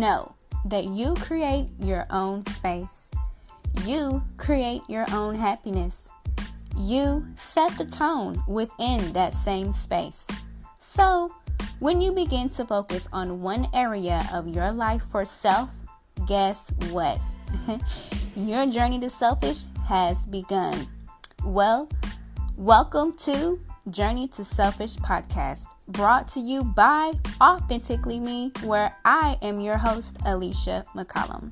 Know that you create your own space. You create your own happiness. You set the tone within that same space. So, when you begin to focus on one area of your life for self, guess what? Your journey to selfish has begun. Well, welcome to Journey to Selfish podcast, brought to you by Authentically Me, where I am your host, Alicia McCollum.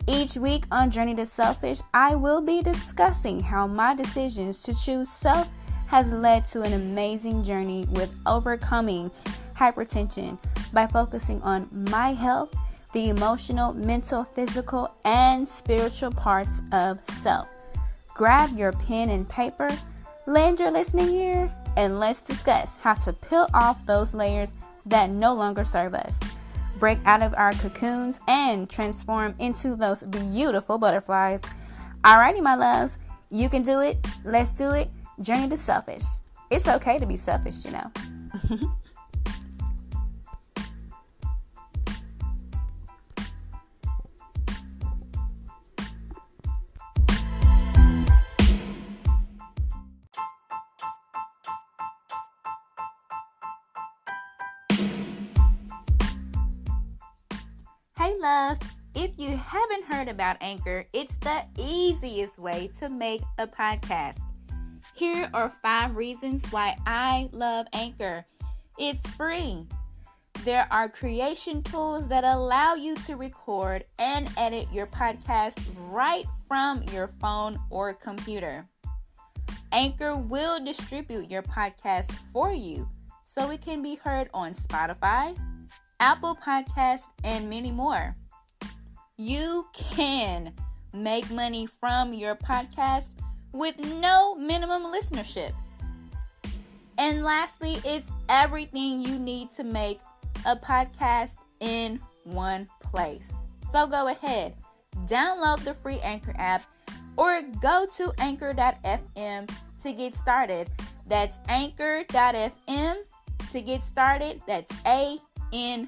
Each week on Journey to Selfish, I will be discussing how my decisions to choose self has led to an amazing journey with overcoming hypertension by focusing on my health, the emotional, mental, physical, and spiritual parts of self. Grab your pen and paper, lend your listening ear, and let's discuss how to peel off those layers that no longer serve us. Break out of our cocoons and transform into those beautiful butterflies. Alrighty, my loves, you can do it. Let's do it. Journey to Selfish. It's okay to be selfish, you know. Hey love, if you haven't heard about Anchor, it's the easiest way to make a podcast. Here are 5 reasons why I love Anchor. It's free. There are creation tools that allow you to record and edit your podcast right from your phone or computer. Anchor will distribute your podcast for you so it can be heard on Spotify, Apple Podcasts, and many more. You can make money from your podcast with no minimum listenership. And lastly, it's everything you need to make a podcast in one place. So go ahead, download the free Anchor app or go to anchor.fm to get started. That's anchor.fm to get started. That's ANCHOR.FM.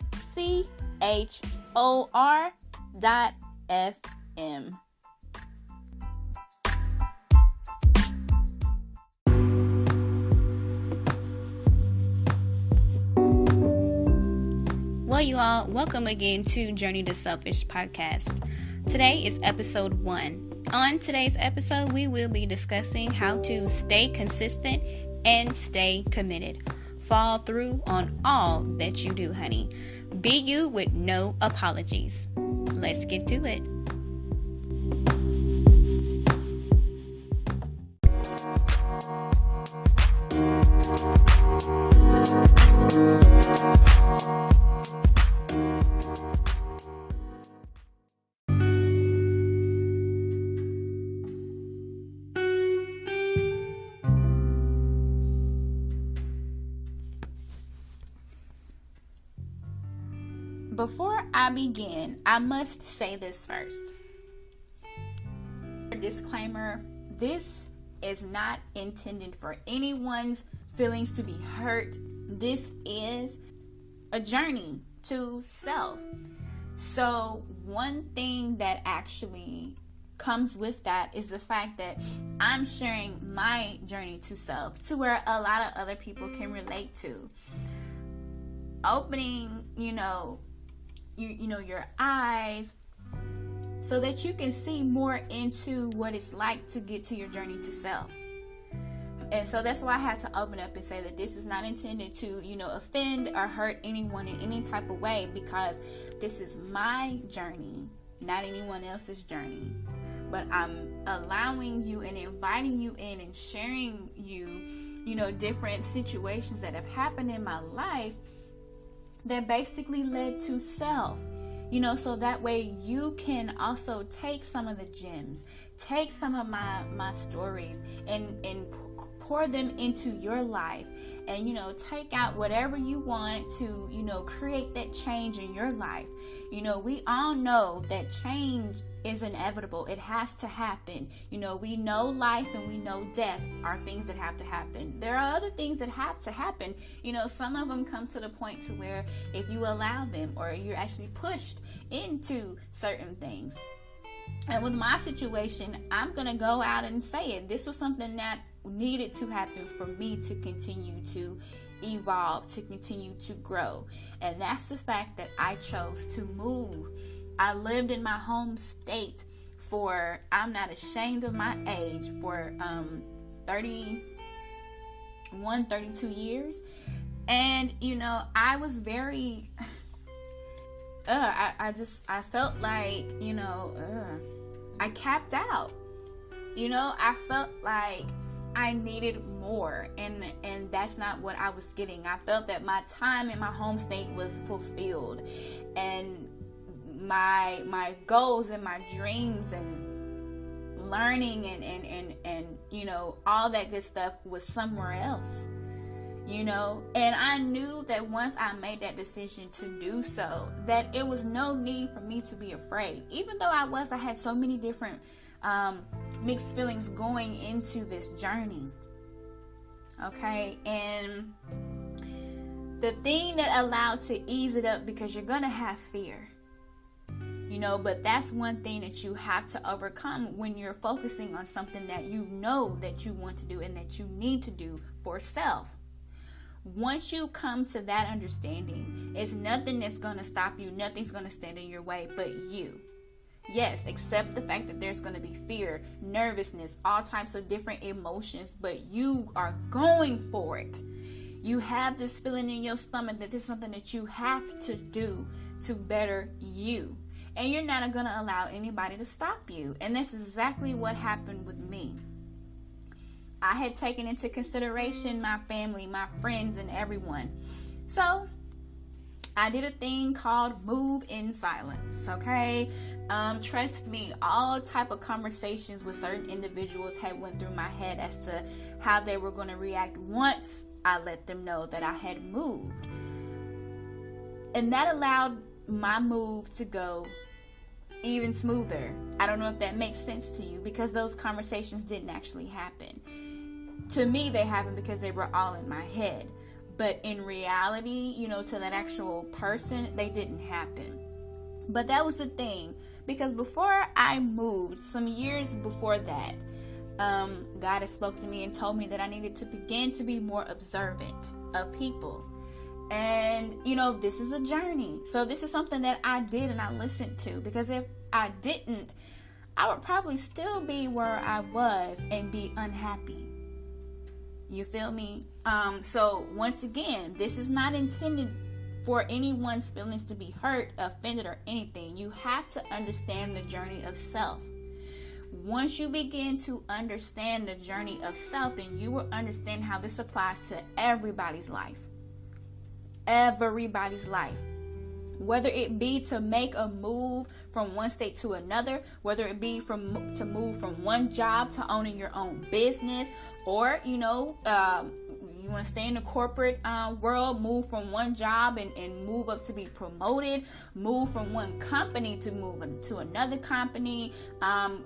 Well, you all, welcome again to Journey to Selfish podcast. Today is episode 1. On today's episode, we will be discussing how to stay consistent and stay committed. Fall through on all that you do, honey. Be you with no apologies. Let's get to it. Before I begin, I must say this first. Disclaimer, this is not intended for anyone's feelings to be hurt. This is a journey to self. So one thing that actually comes with that is the fact that I'm sharing my journey to self to where a lot of other people can relate to. Opening, your eyes so that you can see more into what it's like to get to your journey to self. And so that's why I had to open up and say that this is not intended to, offend or hurt anyone in any type of way, because this is my journey, not anyone else's journey. But I'm allowing you and inviting you in and sharing different situations that have happened in my life that basically led to self, so that way you can also take some of the gems, take some of my stories and pour them into your life and take out whatever you want to create that change in your life. We all know that change is inevitable. It has to happen. We know life and we know death are things that have to happen. There are other things that have to happen. Some of them come to the point to where if you allow them, or you're actually pushed into certain things. And with my situation, I'm going to go out and say it. This was something that needed to happen for me to continue to evolve, to continue to grow. And that's the fact that I chose to move. I lived in my home state for, I'm not ashamed of my age, for 31, 32 years. And, I was very... I felt like, I capped out. I felt like I needed more, and that's not what I was getting. I felt that my time in my home state was fulfilled, and my goals and my dreams and learning and all that good stuff was somewhere else. And I knew that once I made that decision to do so, that it was no need for me to be afraid. Even though I had so many different mixed feelings going into this journey. Okay, and the thing that allowed to ease it up, because you're gonna have fear, but that's one thing that you have to overcome when you're focusing on something that you know that you want to do and that you need to do for self. Once you come to that understanding, it's nothing that's going to stop you. Nothing's going to stand in your way but you. Yes, accept the fact that there's going to be fear, nervousness, all types of different emotions, but you are going for it. You have this feeling in your stomach that this is something that you have to do to better you. And you're not going to allow anybody to stop you. And that's exactly what happened with me. I had taken into consideration my family, my friends, and everyone. So I did a thing called move in silence, okay? Trust me, all type of conversations with certain individuals had went through my head as to how they were going to react once I let them know that I had moved. And that allowed my move to go even smoother. I don't know if that makes sense to you, because those conversations didn't actually happen. To me, they happened because they were all in my head. But in reality, to that actual person, they didn't happen. But that was the thing. Because before I moved, some years before that, God had spoke to me and told me that I needed to begin to be more observant of people. And, this is a journey. So this is something that I did and I listened to. Because if I didn't, I would probably still be where I was and be unhappy. You feel me? So once again, this is not intended for anyone's feelings to be hurt, offended, or anything. You have to understand the journey of self. Once you begin to understand the journey of self, then you will understand how this applies to everybody's life. Everybody's life. Whether it be to make a move from one state to another, whether it be to move from one job to owning your own business, or you want to stay in the corporate world, move from one job and move up to be promoted, move from one company to move to another company,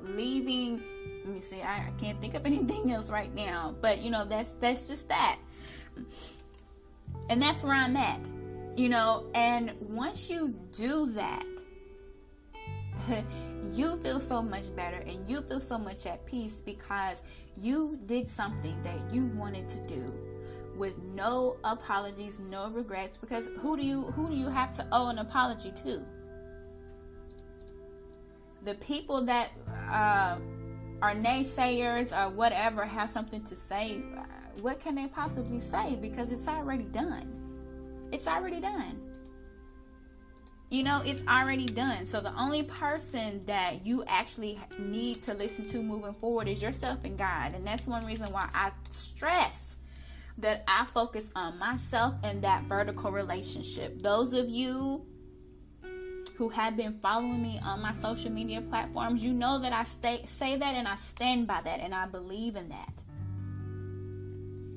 leaving. Let me see, I can't think of anything else right now, but that's just that, and that's where I'm at. And once you do that, you feel so much better and you feel so much at peace, because you did something that you wanted to do with no apologies, no regrets. Because who do you have to owe an apology to? The people that are naysayers or whatever have something to say. What can they possibly say? Because it's already done. It's already done. It's already done. So the only person that you actually need to listen to moving forward is yourself and God. And that's one reason why I stress that I focus on myself and that vertical relationship. Those of you who have been following me on my social media platforms, you know that I say that and I stand by that and I believe in that.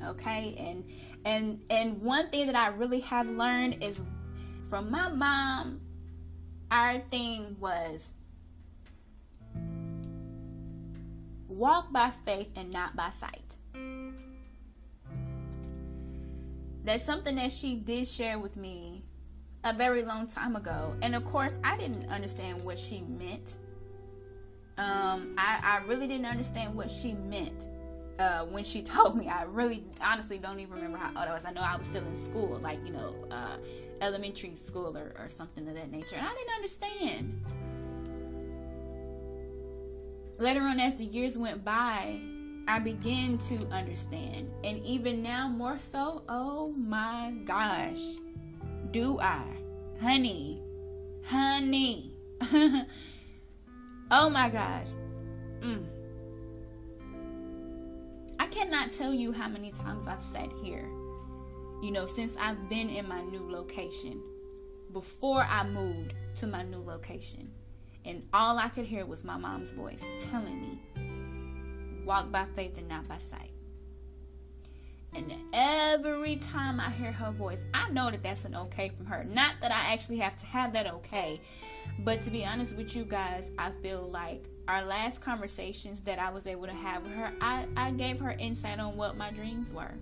Okay, and one thing that I really have learned is from my mom, our thing was walk by faith and not by sight. That's something that she did share with me a very long time ago. And of course, I didn't understand what she meant. I really didn't understand what she meant when she told me. I really, honestly don't even remember how old I was. I know I was still in school, like, elementary school or something of that nature. And I didn't understand. Later on, as the years went by, I began to understand. And even now, more so, oh my gosh, do I? Honey. Oh my gosh. I cannot tell you how many times I've sat here, since I've been in my new location, before I moved to my new location. And all I could hear was my mom's voice telling me, walk by faith and not by sight. And every time I hear her voice, I know that that's an okay from her. Not that I actually have to have that okay. But to be honest with you guys, I feel like our last conversations that I was able to have with her, I gave her insight on what my dreams were.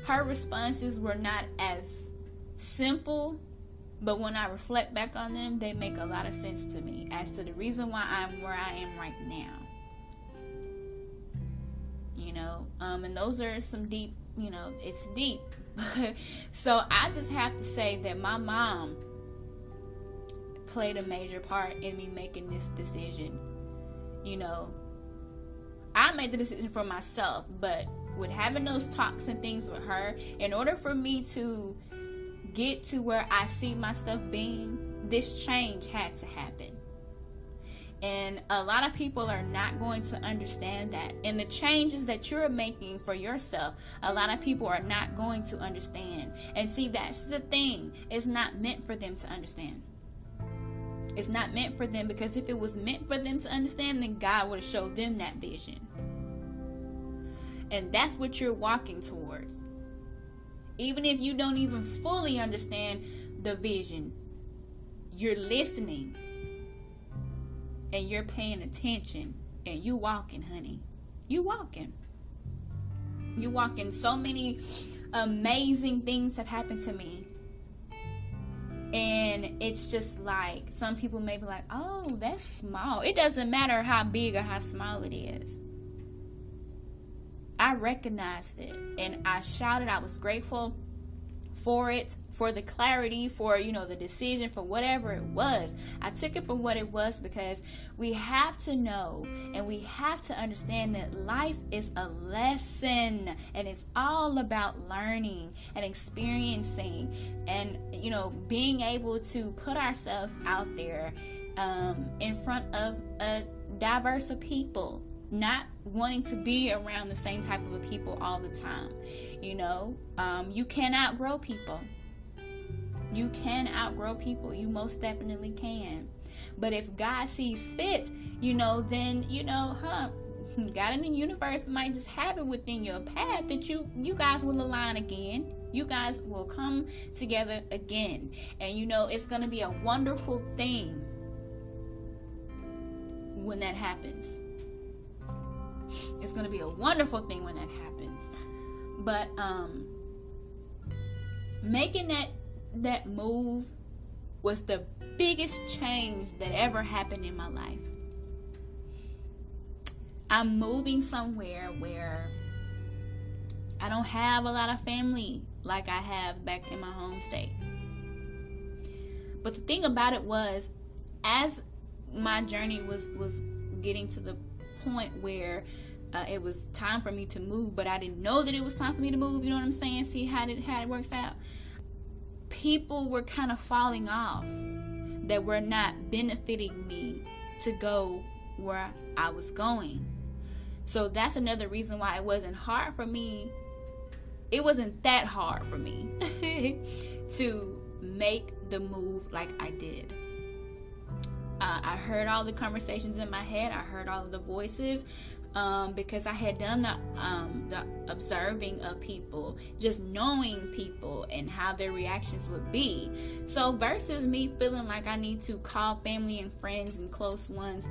Her responses were not as simple, but when I reflect back on them, they make a lot of sense to me as to the reason why I'm where I am right now. And those are some deep, it's deep. So I just have to say that my mom played a major part in me making this decision. I made the decision for myself, but with having those talks and things with her, in order for me to get to where I see myself being, this change had to happen. And a lot of people are not going to understand that. And the changes that you're making for yourself, a lot of people are not going to understand. And see, that's the thing. It's not meant for them to understand. It's not meant for them, because if it was meant for them to understand, then God would have showed them that vision. And that's what you're walking towards. Even if you don't even fully understand the vision, you're listening and you're paying attention and you walking, honey. You walking. You walking. So many amazing things have happened to me. And it's just like, some people may be like, oh, that's small. It doesn't matter how big or how small it is. I recognized it and I shouted. I was grateful for it, for the clarity, for, the decision, for whatever it was. I took it for what it was, because we have to know and we have to understand that life is a lesson, and it's all about learning and experiencing and, being able to put ourselves out there in front of a diverse of people. Not wanting to be around the same type of people all the time. You can outgrow people. You can outgrow people. You most definitely can. But if God sees fit, then, God in the universe might just have it within your path that you guys will align again. You guys will come together again. And, it's going to be a wonderful thing when that happens. It's going to be a wonderful thing when that happens. But making that move was the biggest change that ever happened in my life. I'm moving somewhere where I don't have a lot of family like I have back in my home state. But the thing about it was, as my journey was getting to the point where it was time for me to move, but I didn't know that it was time for me to move. You know what I'm saying? See how it works out. People were kind of falling off that were not benefiting me to go where I was going. So that's another reason why it wasn't hard for me. It wasn't that hard for me to make the move like I did. I heard all the conversations in my head. I heard all of the voices. because I had done the observing of people, just knowing people and how their reactions would be. So versus me feeling like I need to call family and friends and close ones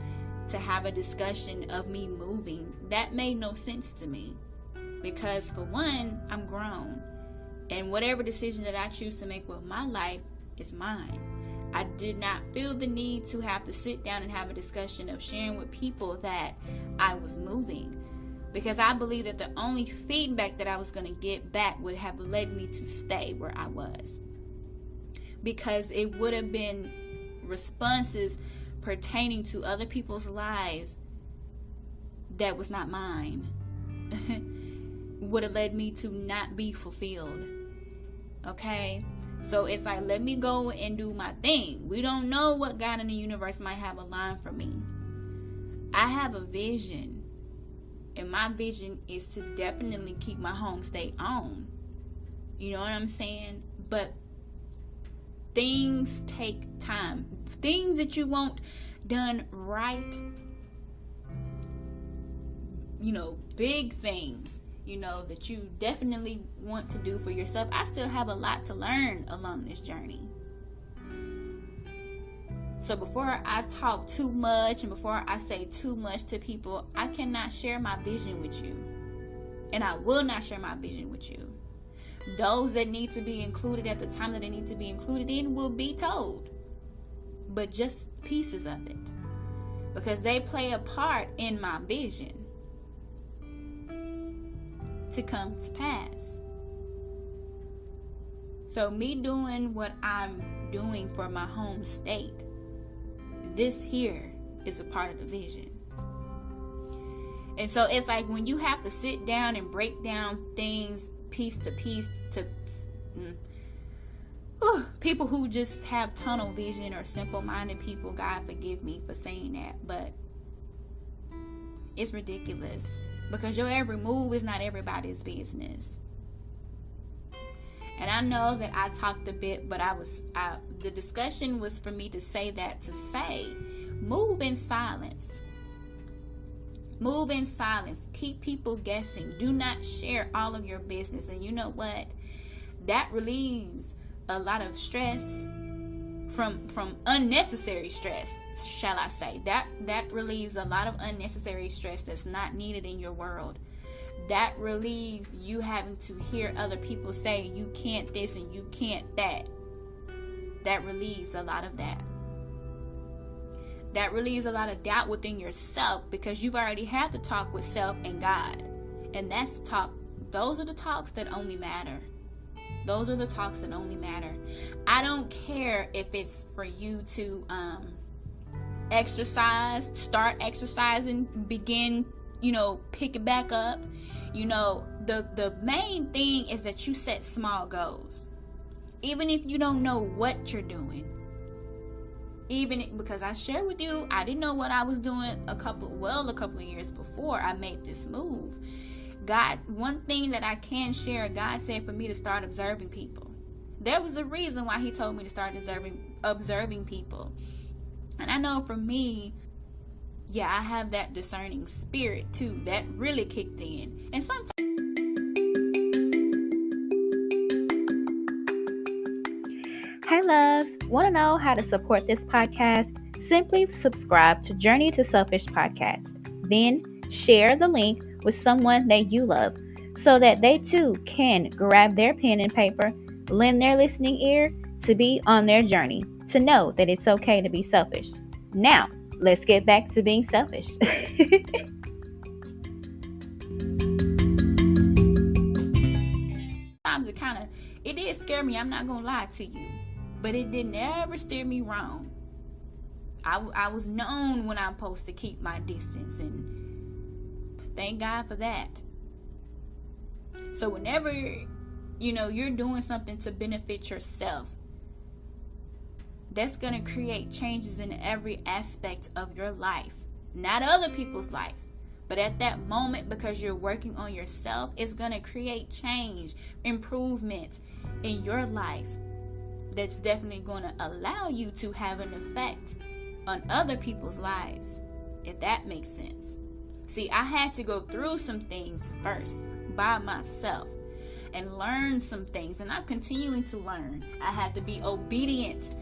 to have a discussion of me moving, that made no sense to me. Because for one, I'm grown, and whatever decision that I choose to make with my life is mine. I did not feel the need to have to sit down and have a discussion of sharing with people that I was moving, because I believe that the only feedback that I was going to get back would have led me to stay where I was, because it would have been responses pertaining to other people's lives that was not mine. Would have led me to not be fulfilled. Okay? So it's like, let me go and do my thing. We don't know what God in the universe might have aligned for me. I have a vision, and my vision is to definitely keep my home state on. You know what I'm saying? But things take time. Things that you want done right, big things, that you definitely want to do for yourself. I still have a lot to learn along this journey. So before I talk too much and before I say too much to people, I cannot share my vision with you. And I will not share my vision with you. Those that need to be included at the time that they need to be included in will be told. But just pieces of it. Because they play a part in my vision to come to pass. So me doing what I'm doing for my home state, this here is a part of the vision. And so it's like when you have to sit down and break down things piece to piece to people who just have tunnel vision or simple-minded people, God forgive me for saying that, but it's ridiculous. Because your every move is not everybody's business. And I know that I talked a bit, but the discussion was for me to say that, to say, move in silence. Move in silence. Keep people guessing. Do not share all of your business. And you know what? That relieves a lot of stress from unnecessary stress, shall I say. That relieves a lot of unnecessary stress that's not needed in your world. That relieves you having to hear other people say you can't this and you can't that. That relieves a lot of that. That relieves a lot of doubt within yourself, because you've already had the talk with self and God. And that's the talk. Those are the talks that only matter. Those are the talks that only matter. I don't care if it's for you to exercise, start exercising, begin, pick it back up. The main thing is that you set small goals. Even if you don't know what you're doing. Because I shared with you, I didn't know what I was doing a couple of years before I made this move. God, one thing that I can share, God said for me to start observing people. There was a reason why he told me to start observing people. And I know for me, I have that discerning spirit too. That really kicked in. And sometimes Hey loves, want to know how to support this podcast? Simply subscribe to Journey to Selfish podcast. Then share the link with someone that you love so that they too can grab their pen and paper, lend their listening ear to be on their journey, to know that it's okay to be selfish. Now, let's get back to being selfish. it did scare me, I'm not gonna lie to you, but it didn't ever steer me wrong. I was known when I'm supposed to keep my distance, and thank God for that. So whenever you're doing something to benefit yourself, that's going to create changes in every aspect of your life. Not other people's lives, but at that moment, because you're working on yourself, it's going to create change, improvement in your life. That's definitely going to allow you to have an effect on other people's lives, if that makes sense. See, I had to go through some things first by myself and learn some things, and I'm continuing to learn. I had to be obedient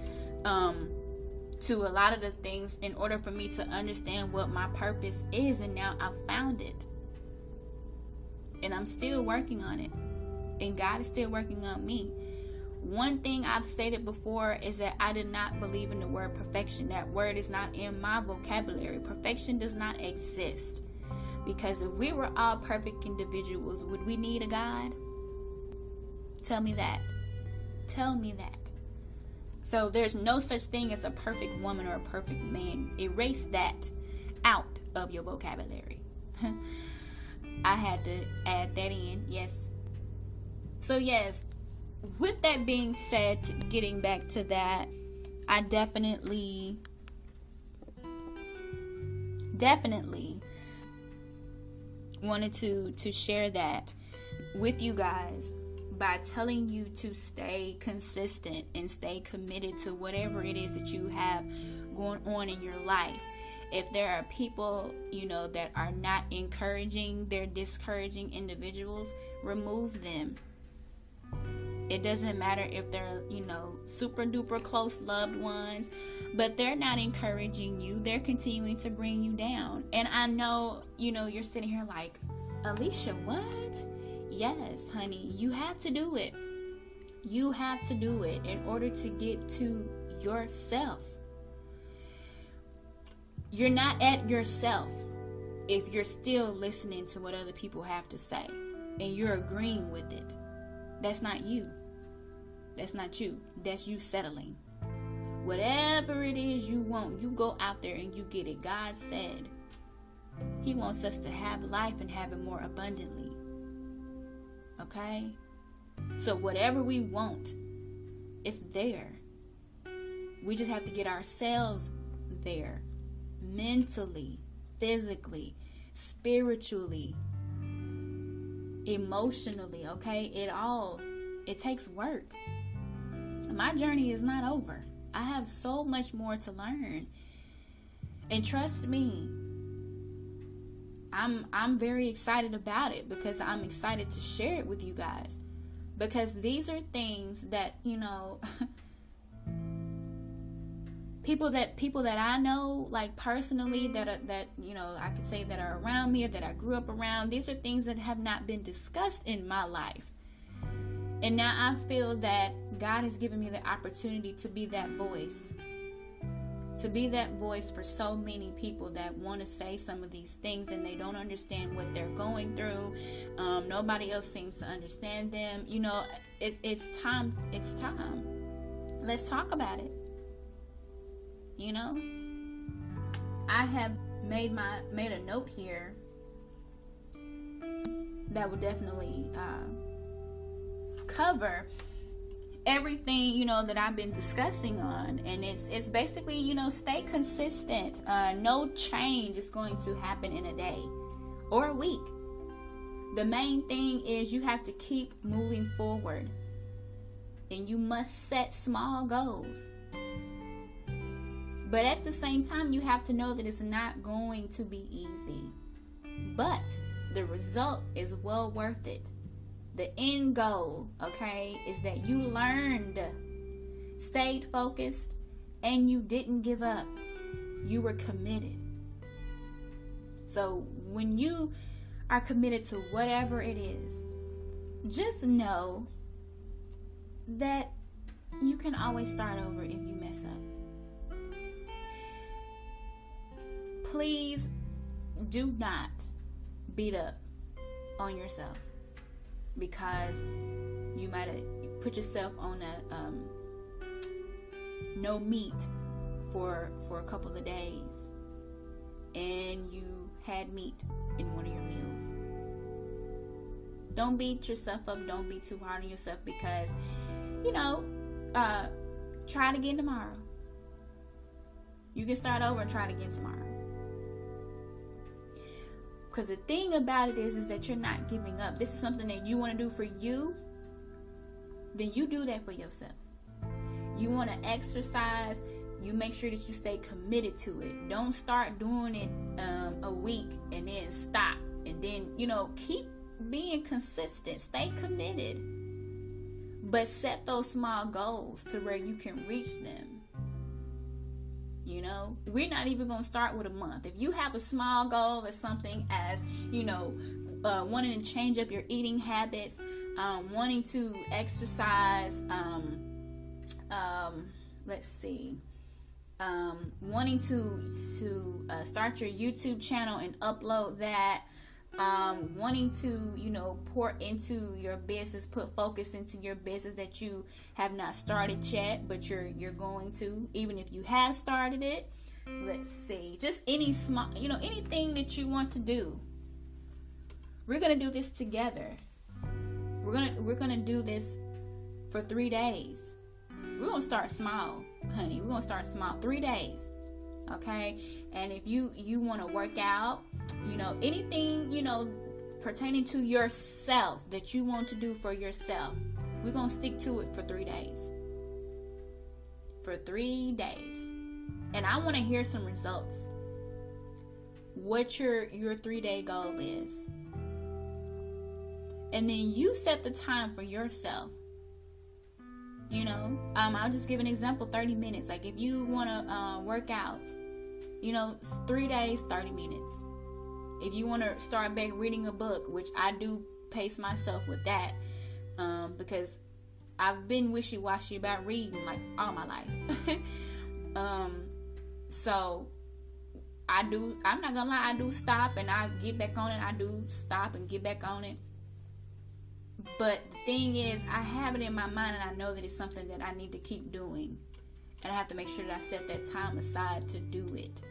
to a lot of the things in order for me to understand what my purpose is, and now I've found it. And I'm still working on it. And God is still working on me. One thing I've stated before is that I did not believe in the word perfection. That word is not in my vocabulary. Perfection does not exist. Because if we were all perfect individuals, would we need a God? Tell me that. Tell me that. So there's no such thing as a perfect woman or a perfect man. Erase that out of your vocabulary. I had to add that in, yes. So yes, with that being said, getting back to that, I definitely wanted to share that with you guys by telling you to stay consistent and stay committed to whatever it is that you have going on in your life. If there are people, that are not encouraging, they're discouraging individuals, remove them. It doesn't matter if they're, super duper close loved ones, but they're not encouraging you. They're continuing to bring you down. And I know, you're sitting here like, Alicia, what? Yes, honey, you have to do it. You have to do it in order to get to yourself. You're not at yourself if you're still listening to what other people have to say and you're agreeing with it. That's not you. That's not you. That's you settling. Whatever it is you want, you go out there and you get it. God said He wants us to have life and have it more abundantly. Okay? So whatever we want, it's there. We just have to get ourselves there. Mentally, physically, spiritually, emotionally, okay? It takes work. My journey is not over. I have so much more to learn. And trust me, I'm very excited about it because I'm excited to share it with you guys. Because these are things that, people that I know, like personally, that I could say that are around me or that I grew up around. These are things that have not been discussed in my life. And now I feel that God has given me the opportunity to be that voice. To be that voice for so many people that want to say some of these things and they don't understand what they're going through. Nobody else seems to understand them. It's time. It's time. Let's talk about it. I have made a note here that would definitely cover everything that I've been discussing on, and it's basically stay consistent. No change is going to happen in a day or a week. The main thing is you have to keep moving forward, and you must set small goals. But at the same time, you have to know that it's not going to be easy. But the result is well worth it. The end goal, okay, is that you learned, stayed focused, and you didn't give up. You were committed. So when you are committed to whatever it is, just know that you can always start over if you mess up. Please do not beat up on yourself because you might have put yourself on a no meat for a couple of days and you had meat in one of your meals. Don't beat yourself up. Don't be too hard on yourself because, try it again tomorrow. You can start over and try it again tomorrow. Because the thing about it is that you're not giving up. This is something that you want to do for you. Then you do that for yourself. You want to exercise. you make sure that you stay committed to it. Don't start doing it a week and then stop. And then, keep being consistent. Stay committed. But set those small goals to where you can reach them. We're not even going to start with a month. If you have a small goal as something as, wanting to change up your eating habits, wanting to exercise, wanting to start your YouTube channel and upload that, wanting to, pour into your business, put focus into your business that you have not started yet, but you're going to, even if you have started it. Let's see, just any small, anything that you want to do. We're going to do this together. We're going to do this for 3 days. We're going to start small, honey. We're going to start small. 3 days. Okay? And if you want to work out, anything, pertaining to yourself that you want to do for yourself, we're going to stick to it for 3 days. For 3 days. And I want to hear some results. What your 3-day goal is. And then you set the time for yourself. I'll just give an example, 30 minutes. Like if you want to work out, 3 days, 30 minutes. If you want to start back reading a book, which I do pace myself with that, because I've been wishy-washy about reading like all my life. So I'm not gonna lie, I do stop and I get back on it. I do stop and get back on it. But the thing is, I have it in my mind and I know that it's something that I need to keep doing. And I have to make sure that I set that time aside to do it.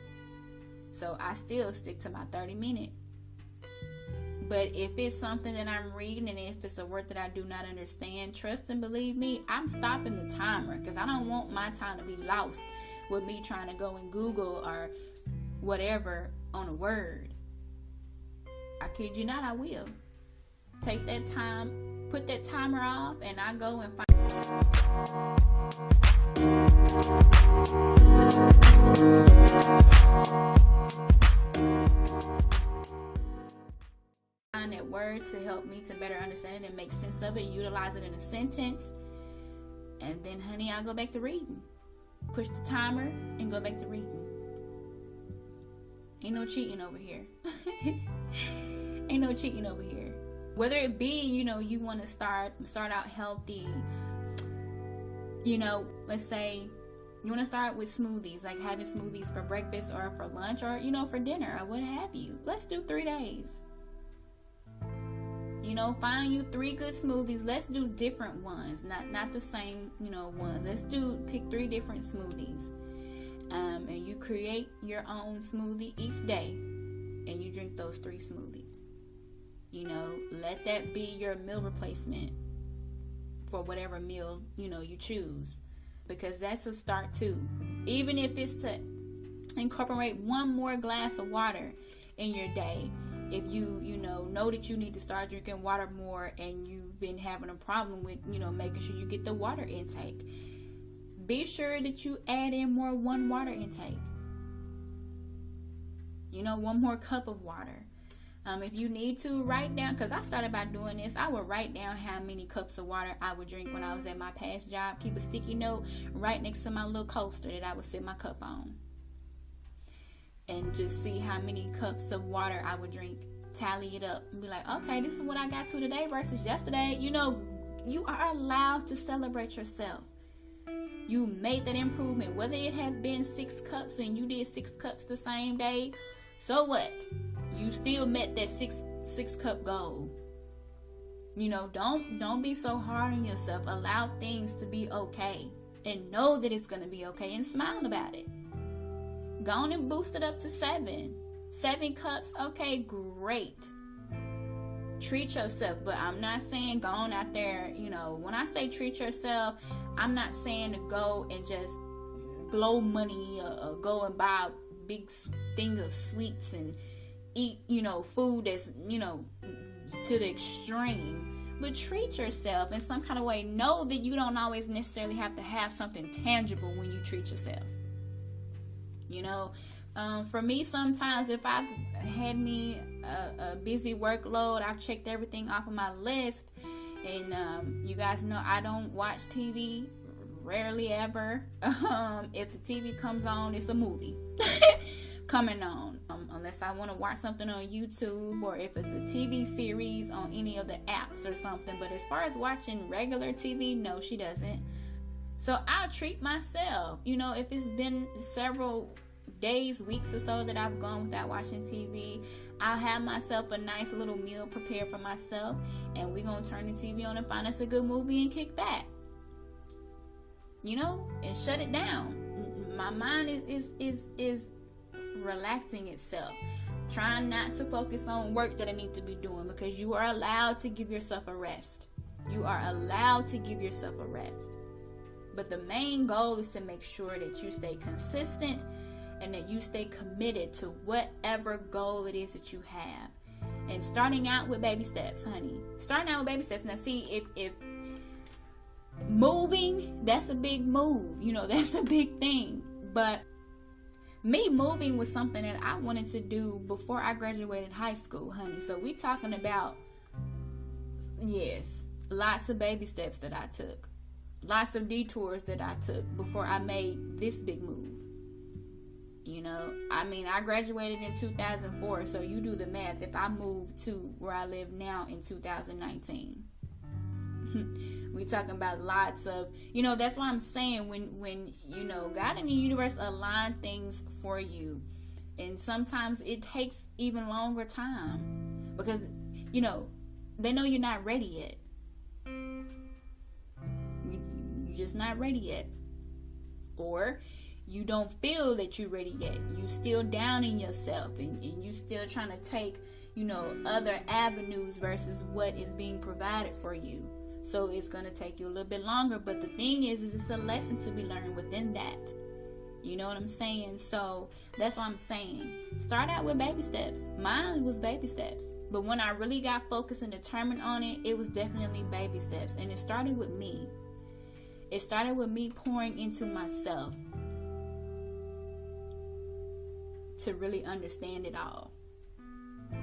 So I still stick to my 30-minute. But if it's something that I'm reading and if it's a word that I do not understand, trust and believe me, I'm stopping the timer. Because I don't want my time to be lost with me trying to go and Google or whatever on a word. I kid you not, I will. Take that time, put that timer off, and I go and find that word to help me to better understand it and make sense of it, utilize it in a sentence, and then, honey, I'll go back to reading. Push the timer and go back to reading. Ain't no cheating over here. Ain't no cheating over here. Whether it be, you want to start out healthy, let's say you want to start with smoothies, like having smoothies for breakfast or for lunch or, for dinner or what have you. Let's do 3 days. Find you 3 good smoothies. Let's do different ones, not the same, ones. Let's pick 3 different smoothies. And you create your own smoothie each day and you drink those 3 smoothies. Let that be your meal replacement for whatever meal, you choose. Because that's a start too. Even if it's to incorporate 1 more glass of water in your day. If you know that you need to start drinking water more and you've been having a problem with, making sure you get the water intake. Be sure that you add in more 1 water intake. 1 more cup of water. If you need to, write down, because I started by doing this, I would write down how many cups of water I would drink when I was at my past job. Keep a sticky note right next to my little coaster that I would sit my cup on. And just see how many cups of water I would drink. Tally it up and be like, okay, this is what I got to today versus yesterday. You are allowed to celebrate yourself. You made that improvement. Whether it had been 6 cups and you did 6 cups the same day, so what? You still met that six cup goal. Don't be so hard on yourself. Allow things to be okay. And know that it's going to be okay. And smile about it. Go on and boost it up to 7. 7 cups. Okay, great. Treat yourself. But I'm not saying go on out there. When I say treat yourself, I'm not saying to go and just blow money or go and buy a big thing of sweets and eat, food that's, to the extreme. But treat yourself in some kind of way. Know that you don't always necessarily have to have something tangible when you treat yourself. For me, sometimes if I've had me a busy workload, I've checked everything off of my list, and you guys know I don't watch TV, rarely ever. If the TV comes on, it's a movie coming on, unless I want to watch something on YouTube, or if it's a TV series on any of the apps or something. But as far as watching regular TV, no, she doesn't. So I'll treat myself, if it's been several days, weeks or so that I've gone without watching TV, I'll have myself a nice little meal prepared for myself, and we're going to turn the TV on and find us a good movie and kick back, and shut it down. My mind is relaxing itself, trying not to focus on work that I need to be doing, because you are allowed to give yourself a rest. You are allowed to give yourself a rest. But the main goal is to make sure that you stay consistent and that you stay committed to whatever goal it is that you have. And starting out with baby steps, honey. Starting out with baby steps. Now, see, if moving, that's a big move. That's a big thing. But me moving was something that I wanted to do before I graduated high school, honey. So we talking about, yes, lots of baby steps that I took. Lots of detours that I took before I made this big move. I graduated in 2004, so you do the math. If I moved to where I live now in 2019, we talking about lots of, that's why I'm saying when God and the universe align things for you, and sometimes it takes even longer time because, they know you're not ready yet. You're just not ready yet. Or you don't feel that you're ready yet. You still downing yourself, and you still trying to take, other avenues versus what is being provided for you. So it's going to take you a little bit longer. But the thing is it's a lesson to be learned within that. You know what I'm saying? So that's what I'm saying. Start out with baby steps. Mine was baby steps. But when I really got focused and determined on it, it was definitely baby steps. And it started with me. It started with me pouring into myself to really understand it all.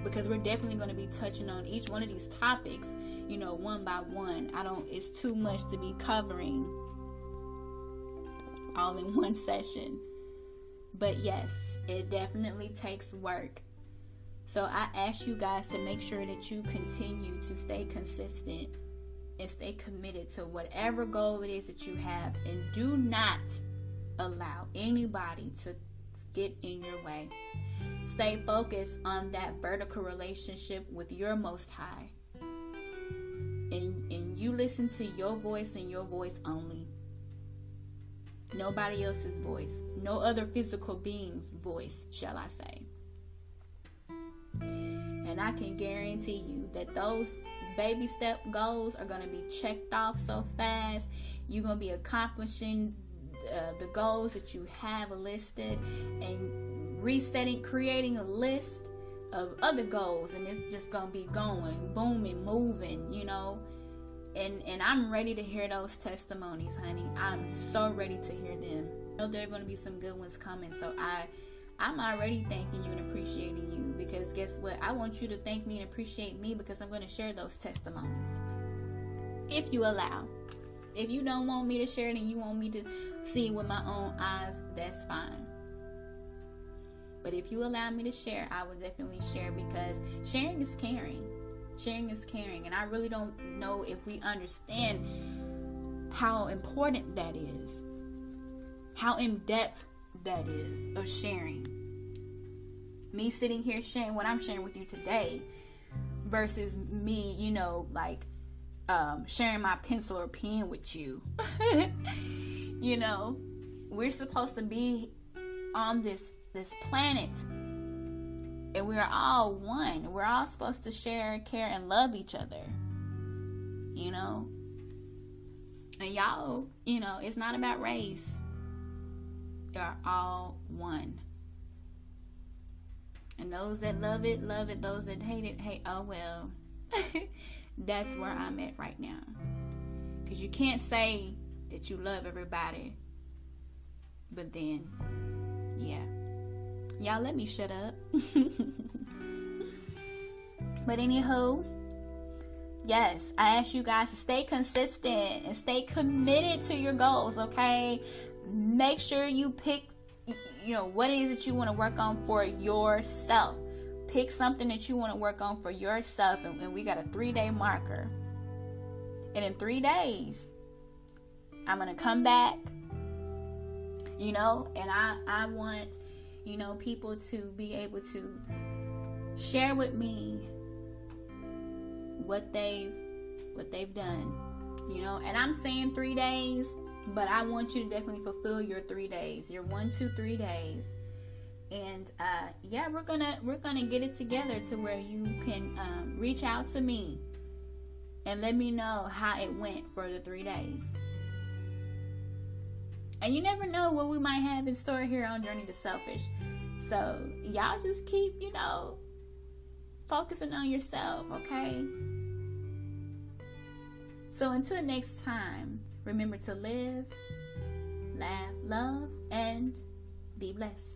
Because we're definitely going to be touching on each one of these topics, one by one. It's too much to be covering all in one session. But yes, it definitely takes work. So I ask you guys to make sure that you continue to stay consistent and stay committed to whatever goal it is that you have, and do not allow anybody to get in your way. Stay focused on that vertical relationship with your Most High, and you listen to your voice and your voice only. Nobody else's voice, no other physical being's voice, shall I say. And I can guarantee you that those baby step goals are going to be checked off so fast. You're going to be accomplishing the goals that you have listed, and creating a list of other goals, and it's just going to be going, booming, moving, and I'm ready to hear those testimonies, honey. I'm so ready to hear them. I know there are going to be some good ones coming, so I'm already thanking you and appreciating you, because guess what? I want you to thank me and appreciate me, because I'm going to share those testimonies. If you allow. If you don't want me to share it and you want me to see it with my own eyes, that's fine. But if you allow me to share, I will definitely share, because sharing is caring. Sharing is caring. And I really don't know if we understand how important that is. How in depth that is of sharing. Me sitting here sharing what I'm sharing with you today versus me, sharing my pencil or pen with you. We're supposed to be on this planet, and we're all one. We're all supposed to share, care, and love each other. And y'all, it's not about race. You're all one. And those that love it, love it. Those that hate it, hate. Oh well. That's where I'm at right now. Because you can't say that you love everybody, but then, yeah, Y'all let me shut up. But anywho, yes, I ask you guys to stay consistent and stay committed to your goals, okay? Make sure you pick, what it is that you want to work on for yourself. Pick something that you want to work on for yourself, and we got a 3-day marker. And in 3 days, I'm going to come back, and I want, people to be able to share with me what they've done, and I'm saying 3 days, but I want you to definitely fulfill your 3 days, your 1, 2, 3 days. And we're gonna get it together to where you can reach out to me and let me know how it went for the 3 days. And you never know what we might have in store here on Journey to Selfish. So y'all just keep, focusing on yourself, okay? So until next time, remember to live, laugh, love, and be blessed.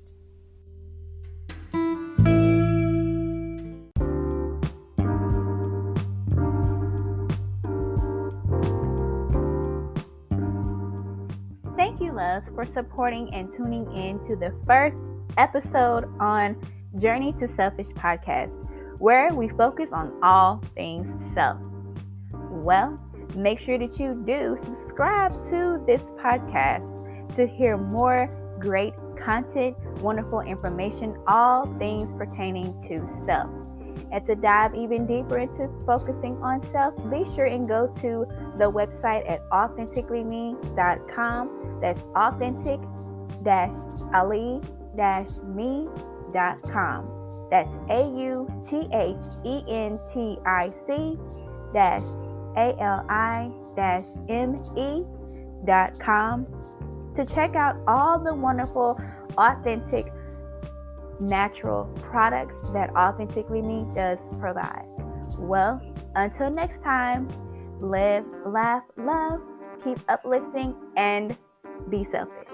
Thank you, loves, for supporting and tuning in to the first episode on Journey to Selfish podcast, where we focus on all things self. Well, make sure that you do subscribe to this podcast to hear more great content, wonderful information, all things pertaining to self. And to dive even deeper into focusing on self, be sure and go to the website at authenticallyme.com. That's authentic-ali-me.com. That's AUTHENTIC-ALI-ME.com to check out all the wonderful, authentic, natural products that Authentically Me does provide. Well, until next time, live, laugh, love, keep uplifting, and be selfish.